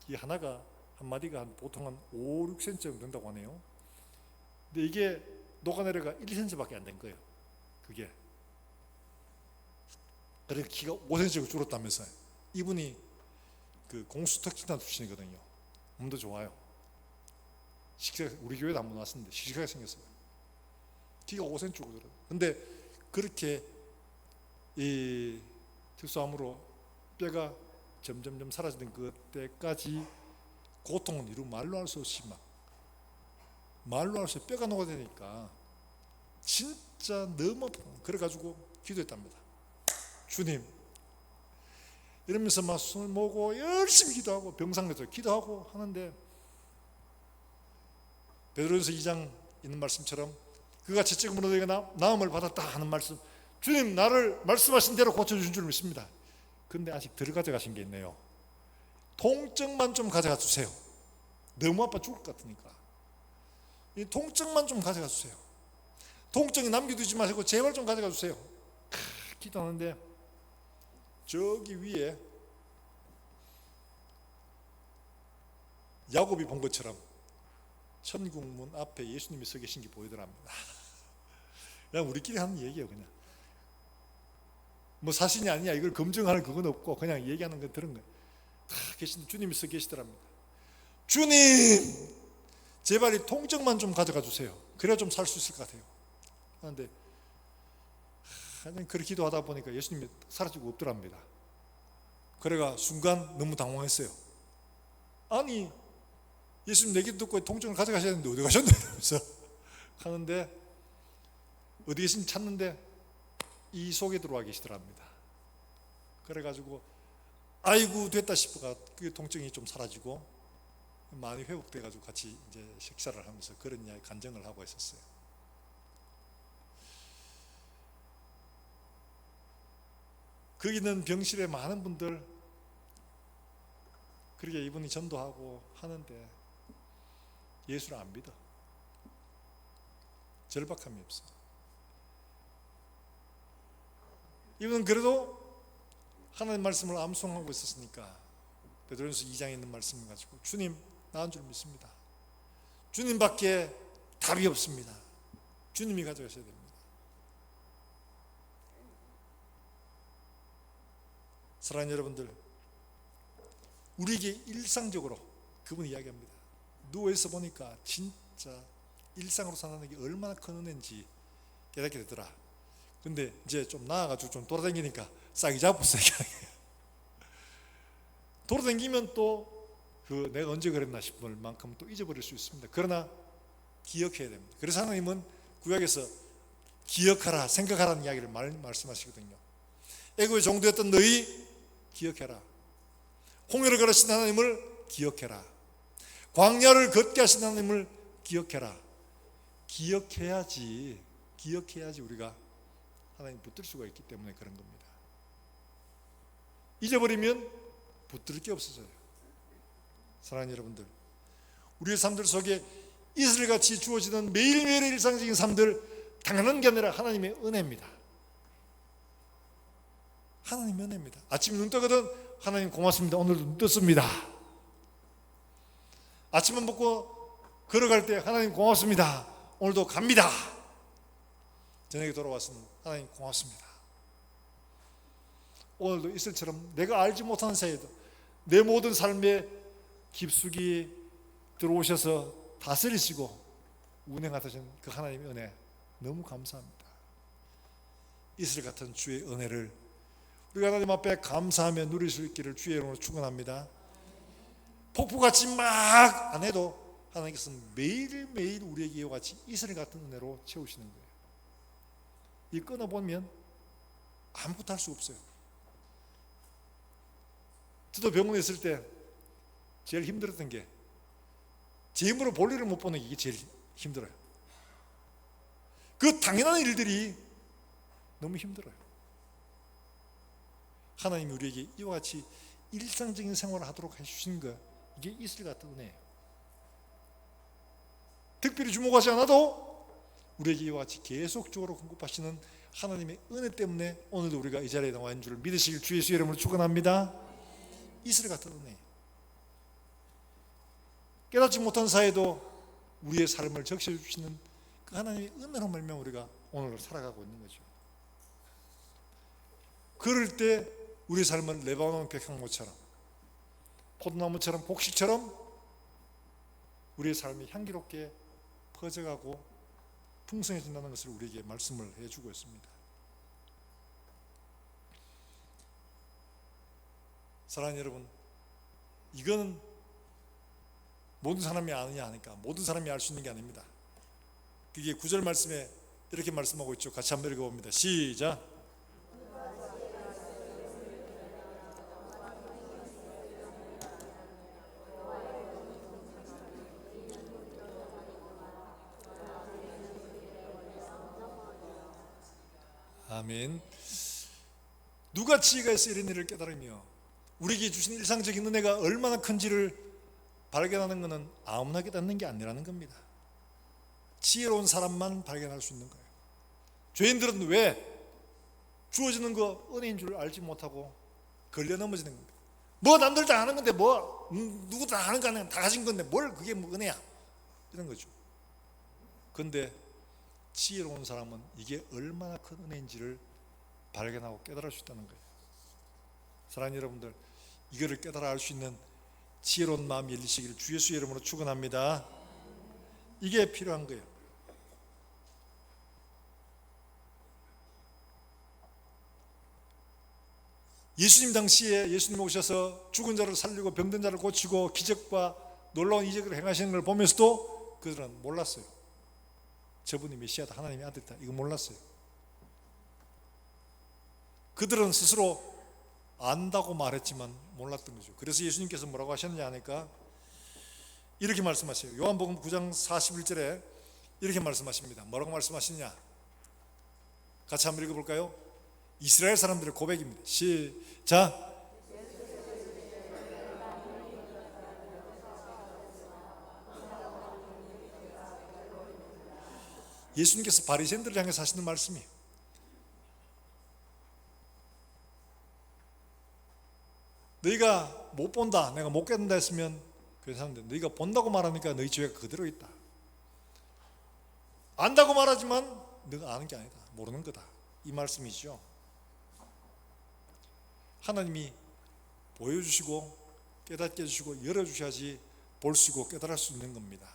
이 하나가 한 마디가 보통 한 5, 6cm 정도 된다고 하네요. 근데 이게 녹아내려가 1cm밖에 안 된 거예요. 그게. 그래서 키가 5cm가 줄었다면서요. 이분이 그 공수특진단 출신이거든요. 몸도 좋아요. 우리 교회도 한번 왔었는데 씩씩하게 생겼어요. 키가 5cm 줄어들어요. 근데 그렇게 이 특수암으로 뼈가 점점점 사라지는 그때까지 고통은 이루 말로 할 수 없이 말로 할 수 없이 뼈가 녹아내니까 진짜 너무 아프다. 그래가지고 기도했답니다. 주님, 이러면서 막 손을 모으고 열심히 기도하고 병상에서 기도하고 하는데 베드로전서 2장 있는 말씀처럼 그가 죄책감으로 내가 나음을 받았다 하는 말씀, 주님 나를 말씀하신 대로 고쳐주신 줄 믿습니다. 근데 아직 덜 가져가신 게 있네요. 통증만 좀 가져가 주세요. 너무 아파 죽을 것 같으니까 이 통증만 좀 가져가 주세요. 통증이 남겨두지 마시고 제발 좀 가져가 주세요. 기도하는데 저기 위에 야곱이 본 것처럼 천국문 앞에 예수님이 서 계신 게 보이더랍니다. 그냥 우리끼리 하는 얘기예요. 그냥 뭐 사실이 아니야 이걸 검증하는 그건 없고 그냥 얘기하는 거 들은 거예요. 다 계신데 주님이 서 계시더랍니다. 주님 제발 이 통증만 좀 가져가 주세요. 그래야 좀 살 수 있을 것 같아요. 그런데 그렇게 기도하다 보니까 예수님이 사라지고 없더랍니다. 그래가 순간 너무 당황했어요. 아니 예수님 내 기도 듣고 통증을 가져가셨는데 어디 가셨나 이러면서 하는데 어디 계신지 찾는데 이 속에 들어와 계시더랍니다. 그래가지고 아이고 됐다 싶어가 그 통증이 좀 사라지고 많이 회복돼가지고 같이 이제 식사를 하면서 그런 이야기 간증을 하고 있었어요. 거기 있는 병실에 많은 분들 그렇게 이분이 전도하고 하는데 예수를 안 믿어. 절박함이 없어. 이분은 그래도 하나님 말씀을 암송하고 있었으니까 베드로전서 2장에 있는 말씀을 가지고 주님 나은 줄 믿습니다. 주님밖에 답이 없습니다. 주님이 가져가셔야 됩니다. 사랑하는 여러분들, 우리에게 일상적으로 그분이 이야기합니다. 누워있어 보니까 진짜 일상으로 사는 게 얼마나 큰 은혜인지 깨닫게 되더라. 근데 이제 좀 나아가지고 좀 돌아다니니까 싹이 잡았어요. 돌아다니면 또 내가 언제 그랬나 싶을 만큼 또 잊어버릴 수 있습니다. 그러나 기억해야 됩니다. 그래서 하나님은 구약에서 기억하라, 생각하라는 이야기를 말씀하시거든요. 애굽의 종되었던 너희 기억해라. 홍해를 걸으신 하나님을 기억해라. 광야를 걷게 하신 하나님을 기억해라. 기억해야지 우리가 하나님 붙들 수가 있기 때문에 그런 겁니다. 잊어버리면 붙들 게 없어져요. 사랑하는 여러분들, 우리의 삶들 속에 이슬같이 주어지는 매일매일의 일상적인 삶들 당연한 게 아니라 하나님의 은혜입니다. 하나님의 은혜입니다. 아침에 눈 뜨거든 하나님 고맙습니다. 오늘도 눈 떴습니다. 아침만 먹고 걸어갈 때 하나님 고맙습니다. 오늘도 갑니다. 저녁에 돌아왔으면 하나님 고맙습니다. 오늘도 이슬처럼 내가 알지 못하는 사이에도 내 모든 삶에 깊숙이 들어오셔서 다스리시고 운행하신 그 하나님의 은혜 너무 감사합니다. 이슬 같은 주의 은혜를 우리가 하나님 앞에 감사하며 누릴 수 있기를 주의 이름으로 축원합니다. 폭포같이 막 안 해도 하나님께서는 매일매일 우리에게 이와 같이 이슬 같은 은혜로 채우시는 거예요. 이 끊어보면 아무것도 할 수 없어요. 저도 병원에 있을 때 제일 힘들었던 게 제 힘으로 볼일을 못 보는 게 이게 제일 힘들어요. 그 당연한 일들이 너무 힘들어요. 하나님이 우리에게 이와 같이 일상적인 생활을 하도록 해주신 거, 이게 이슬 같은 은혜예요. 특별히 주목하지 않아도 우리에게 이와 같이 계속적으로 공급하시는 하나님의 은혜 때문에 오늘도 우리가 이 자리에 나와 있는 줄을 믿으시길 주 예수의 이름으로 축원합니다. 이슬 같은 은혜. 깨닫지 못한 사이에도 우리의 삶을 적셔주시는 그 하나님의 은혜로 말미암아 우리가 오늘을 살아가고 있는 거죠. 그럴 때 우리의 삶은 레바논 백향목처럼, 포도나무처럼, 복식처럼 우리의 삶이 향기롭게 퍼져가고 풍성해진다는 것을 우리에게 말씀을 해주고 있습니다. 사랑하는 여러분, 이거는 모든 사람이 아느냐 하니까 모든 사람이 알 수 있는 게 아닙니다. 그게 9절 말씀에 이렇게 말씀하고 있죠. 같이 한번 읽어봅니다. 시작. 아멘. 누가 지혜가 있어 이런 일을 깨달으며 우리에게 주신 일상적인 은혜가 얼마나 큰지를 발견하는 것은 아무나 깨닫는 게 아니라는 겁니다. 지혜로운 사람만 발견할 수 있는 거예요. 죄인들은 왜 주어지는 거 은혜인 줄 알지 못하고 걸려 넘어지는 겁니다. 뭐 남들 다 아는 건데 뭐 누구 다 아는 거 아니야, 다 가진 건데 뭘 그게 뭐 은혜야, 이런 거죠. 그런데 지혜로운 사람은 이게 얼마나 큰 은혜인지를 발견하고 깨달을 수 있다는 거예요. 사랑하는 여러분들, 이거를 깨달아 알 수 있는 지혜로운 마음이 열리시기를 주 예수의 이름으로 축원합니다. 이게 필요한 거예요. 예수님 당시에 예수님 오셔서 죽은 자를 살리고 병든 자를 고치고 기적과 놀라운 이적을 행하시는 걸 보면서도 그들은 몰랐어요. 저분이 메시아다, 하나님의 아들이다, 이거 몰랐어요. 그들은 스스로 안다고 말했지만 몰랐던 거죠. 그래서 예수님께서 뭐라고 하셨느냐 하니까 이렇게 말씀하세요. 요한복음 9장 41절에 이렇게 말씀하십니다. 뭐라고 말씀하시느냐, 같이 한번 읽어볼까요? 이스라엘 사람들의 고백입니다. 시작. 예수님께서 바리새인들을 향해서 하시는 말씀이에요. 너희가 못 본다, 내가 못 깨닫는다 했으면 괜찮은데 너희가 본다고 말하니까 너희 죄가 그대로 있다. 안다고 말하지만 너가 아는 게 아니다, 모르는 거다, 이 말씀이죠. 하나님이 보여주시고 깨닫게 해주시고 열어주셔야지 볼 수 있고 깨달을 수 있는 겁니다.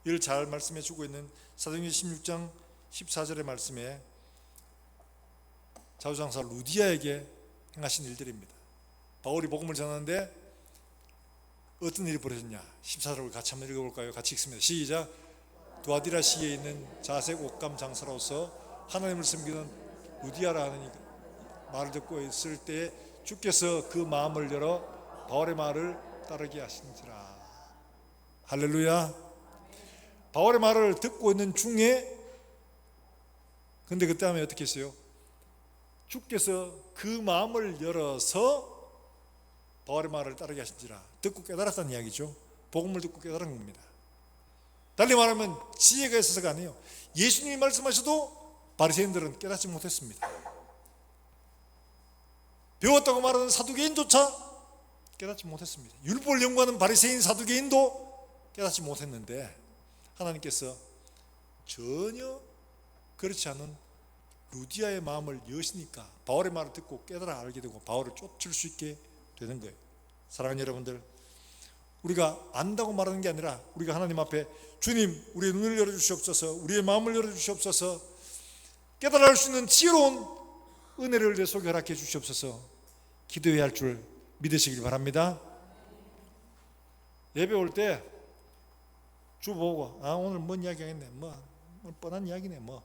이를 잘 말씀해 주고 있는 사도행전 16장 14절의 말씀에 자주장사 루디아에게 행하신 일들입니다. 바울이 복음을 전하는데 어떤 일이 벌어졌냐, 14절을 같이 한번 읽어볼까요? 같이 읽습니다. 시작. 두아디라시에 있는 자색 옷감 장사로서 하나님을 섬기는 루디아라 하는 말을 듣고 있을 때 주께서 그 마음을 열어 바울의 말을 따르게 하신지라. 할렐루야. 바울의 말을 듣고 있는 중에, 근데 그때 하면 어떻게 했어요? 주께서 그 마음을 열어서 바울의 말을 따르게 하신지라. 듣고 깨달았다는 이야기죠. 복음을 듣고 깨달은 겁니다. 달리 말하면 지혜가 있어서가 아니에요. 예수님이 말씀하셔도 바리새인들은 깨닫지 못했습니다. 배웠다고 말하는 사두개인조차 깨닫지 못했습니다. 율법을 연구하는 바리새인 사두개인도 깨닫지 못했는데 하나님께서 전혀 그렇지 않은 루디아의 마음을 여시니까 바울의 말을 듣고 깨달아 알게 되고 바울을 쫓을 수 있게 되는 거예요. 사랑하는 여러분들, 우리가 안다고 말하는 게 아니라 우리가 하나님 앞에 주님, 우리의 눈을 열어주시옵소서, 우리의 마음을 열어주시옵소서, 깨달아 알 수 있는 지혜로운 은혜를 내 속에 허락해 주시옵소서. 기도해야 할 줄 믿으시길 바랍니다. 예배 올 때 주 보고 오늘 뭔 이야기 하겠네, 뭐 뻔한 이야기네, 뭐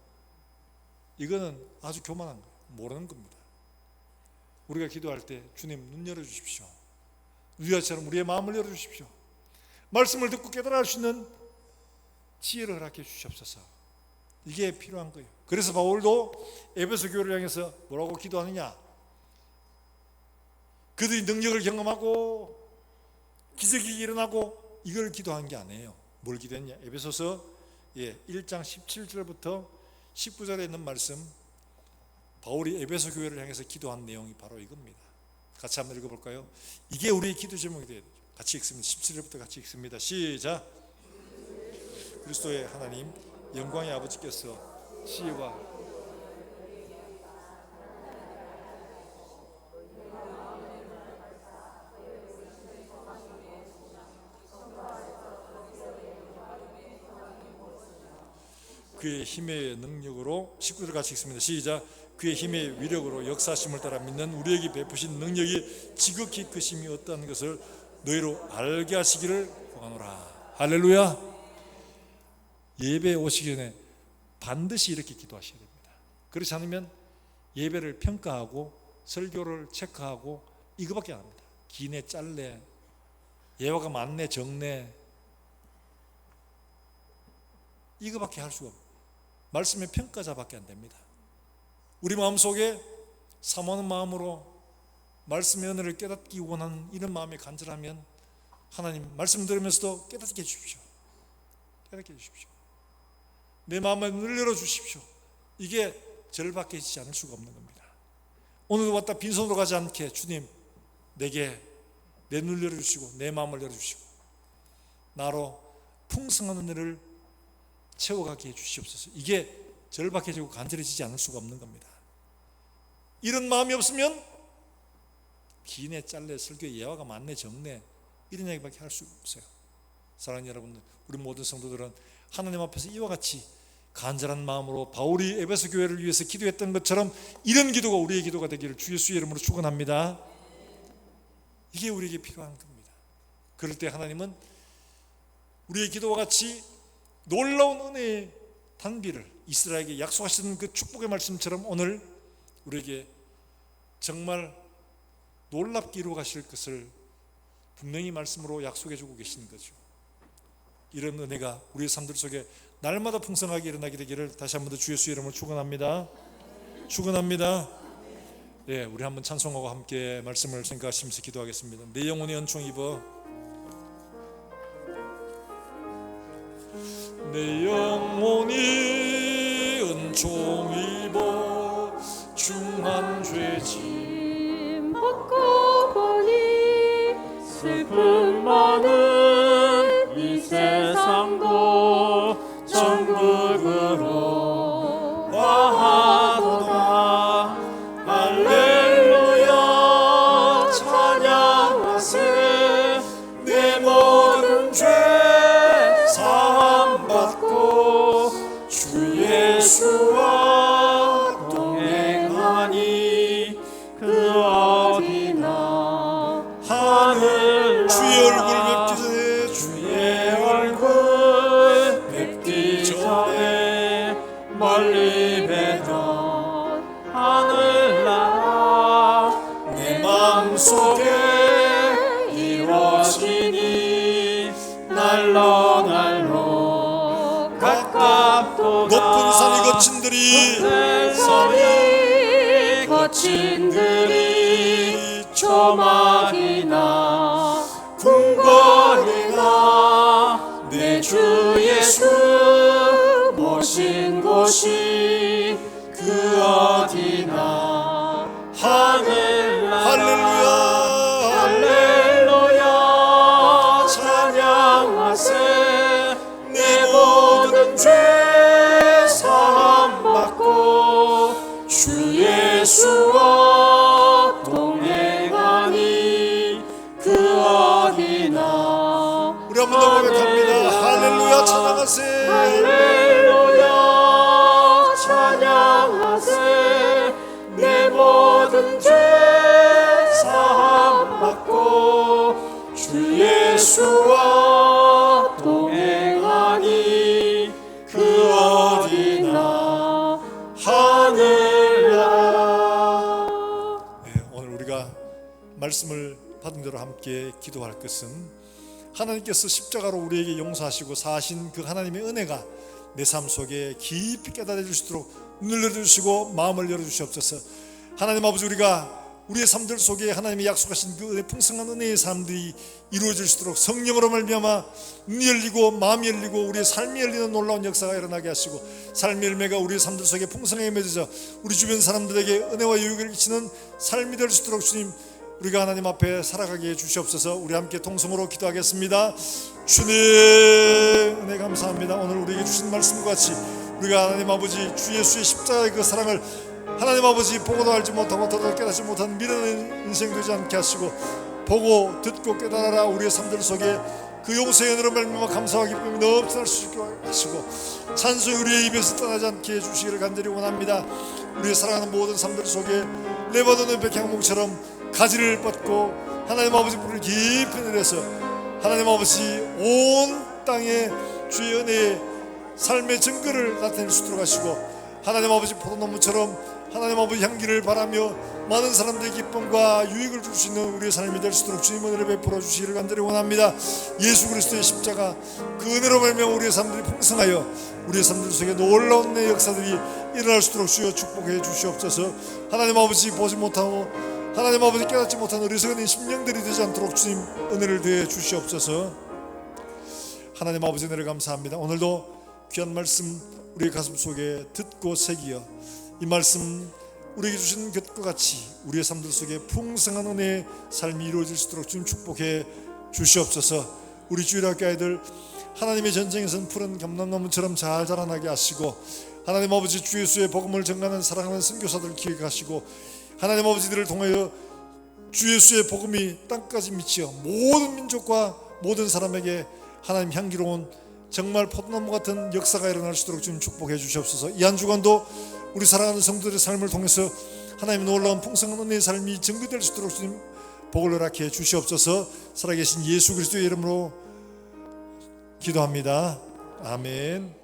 이거는 아주 교만한 거예요. 모르는 겁니다. 우리가 기도할 때 주님 눈 열어주십시오. 누리아처럼 우리의 마음을 열어주십시오. 말씀을 듣고 깨달을 수 있는 지혜를 허락해 주시옵소서. 이게 필요한 거예요. 그래서 바울도 에베소 교회를 향해서 뭐라고 기도하느냐? 그들이 능력을 경험하고 기적이 일어나고 이걸 기도한 게 아니에요. 뭘 기도했냐? 에베소서 1장 17절부터 19절에 있는 말씀, 바울이 에베소 교회를 향해서 기도한 내용이 바로 이겁니다. 같이 한번 읽어볼까요? 이게 우리의 기도 제목이 되어야 되죠. 같이 읽습니다. 17절부터 같이 읽습니다. 시작. 그리스도의 하나님 영광의 아버지께서 지혜와 그의 힘의 능력으로 19절 같이 읽습니다. 시작. 그의 힘의 위력으로 역사심을 따라 믿는 우리에게 베푸신 능력이 지극히 크심이 어떠한 것을 너희로 알게 하시기를 구하노라. 할렐루야. 예배에 오시기 전에 반드시 이렇게 기도하셔야 됩니다. 그렇지 않으면 예배를 평가하고 설교를 체크하고 이거밖에 안 합니다. 기네 짤래, 예화가 많네 적네, 이거밖에 할 수가 없어요. 말씀의 평가자밖에 안 됩니다. 우리 마음속에 사모하는 마음으로 말씀의 은혜를 깨닫기 원하는 이런 마음이 간절하면 하나님 말씀 들으면서도 깨닫게 해주십시오. 깨닫게 해주십시오. 내 마음을 눈을 열어주십시오. 이게 절밖에 있지 않을 수가 없는 겁니다. 오늘도 왔다 빈손으로 가지 않게 주님 내게 내 눈을 열어주시고 내 마음을 열어주시고 나로 풍성한 은혜를 채워가게 해주시옵소서. 이게 절박해지고 간절해지지 않을 수가 없는 겁니다. 이런 마음이 없으면 기네 짤래 설교에 예화가 많네 적네 이런 얘기밖에 할 수가 없어요. 사랑하는 여러분들, 우리 모든 성도들은 하나님 앞에서 이와 같이 간절한 마음으로 바울이 에베소 교회를 위해서 기도했던 것처럼 이런 기도가 우리의 기도가 되기를 주 예수의 이름으로 축원합니다. 이게 우리에게 필요한 겁니다. 그럴 때 하나님은 우리의 기도와 같이 놀라운 은혜의 단비를 이스라엘에게 약속하시는 그 축복의 말씀처럼 오늘 우리에게 정말 놀랍게 이루어 가실 것을 분명히 말씀으로 약속해 주고 계시는 거죠. 이런 은혜가 우리의 삶들 속에 날마다 풍성하게 일어나게 되기를 다시 한 번 더 주 예수의 이름으로 축원합니다. 축원합니다. 예, 우리 한번 찬송하고 함께 말씀을 생각하시면서 기도하겠습니다. 내 영혼의 은총 입어 내 영혼이 은총 입어 중한 죄짐 받고 보니 슬픔 많은 이 세상도 천국으로 와하도다. 할렐루야 찬양하세. 내 모든 죄 사함받고 주 예수와 동행하니 그 어디나 하늘 주의 얼굴 뵙기 전에 주의 얼굴 뵙기 전에 멀리 뵈던 하늘나라 내 마음속에 이루어지니 날로 가깝도다. 높은 산이 거친들이 조막이나 궁궐이나 내 주 예수 모신 곳이 그 어디나 하늘나라. 할렐루야 찬양하세. 내 모든 죄 사함받고 주 예수와 동행하니 그 어디나. 우리 한 번 더 고백합니다. 할렐루야 주 예수와 동행하니 그 어디나 하늘나라. 오늘 우리가 말씀을 받은 대로 함께 기도할 것은 하나님께서 십자가로 우리에게 용서하시고 사하신 그 하나님의 은혜가 내 삶 속에 깊이 깨달아질 수 있도록 눈을 열어주시고 마음을 열어주시옵소서. 하나님 아버지, 우리가 우리의 삶들 속에 하나님이 약속하신 그 풍성한 은혜의 삶들이 이루어질 수 있도록 성령으로 말미암아 눈이 열리고 마음이 열리고 우리의 삶이 열리는 놀라운 역사가 일어나게 하시고, 삶의 열매가 우리의 삶들 속에 풍성하게 맺어져 우리 주변 사람들에게 은혜와 유익을 끼치는 삶이 될 수 있도록 주님, 우리가 하나님 앞에 살아가게 해 주시옵소서. 우리 함께 통성으로 기도하겠습니다. 주님 은혜 감사합니다. 오늘 우리에게 주신 말씀과 같이 우리가 하나님 아버지 주 예수의 십자가의 그 사랑을 하나님 아버지 보고도 알지 못하고 더도 깨닫지 못한 미련한 인생 되지 않게 하시고, 보고 듣고 깨달아라 우리의 삶들 속에 그 용서의 은혜로 말미암아 감사와 기쁨이 넘쳐날 수 있게 하시고, 찬송이 우리의 입에서 떠나지 않게 해주시기를 간절히 원합니다. 우리의 사랑하는 모든 삶들 속에 레바논의 백향목처럼 가지를 뻗고 하나님 아버지 불을 깊이 내려서 하나님 아버지 온 땅에 주의 은혜의 삶의 증거를 나타낼 수 있도록 하시고, 하나님 아버지 포도나무처럼 하나님 아버지 향기를 바라며 많은 사람들의 기쁨과 유익을 줄 수 있는 우리의 삶이 될 수 있도록 주님 은혜를 베풀어 주시기를 간절히 원합니다. 예수 그리스도의 십자가 그 은혜로 말미암아 우리의 삶들이 풍성하여 우리의 삶들 속에 놀라운 내 역사들이 일어날 수 있도록 주여 축복해 주시옵소서. 하나님 아버지 보지 못하고 하나님 아버지 깨닫지 못한 어리석은 심령들이 되지 않도록 주님 은혜를 더해 주시옵소서. 하나님 아버지 은혜를 감사합니다. 오늘도 귀한 말씀 우리의 가슴 속에 듣고 새기어 이 말씀 우리에게 주신 것과 같이 우리의 삶들 속에 풍성한 은혜의 삶이 이루어질 수 있도록 주님 축복해 주시옵소서. 우리 주일학교 아이들 하나님의 전쟁에서는 푸른 감람나무처럼 잘 자라나게 하시고, 하나님 아버지 주 예수의 복음을 전가하는 사랑하는 선교사들 기획하시고, 하나님 아버지들을 통하여 주 예수의 복음이 땅까지 미치어 모든 민족과 모든 사람에게 하나님 향기로운 정말 포도나무 같은 역사가 일어날 수 있도록 주님 축복해 주시옵소서. 이 한 주간도 우리 사랑하는 성도들의 삶을 통해서 하나님의 놀라운 풍성한 은혜의 삶이 증거될 수 있도록 주님 복을 허락해 주시옵소서. 살아계신 예수 그리스도의 이름으로 기도합니다. 아멘.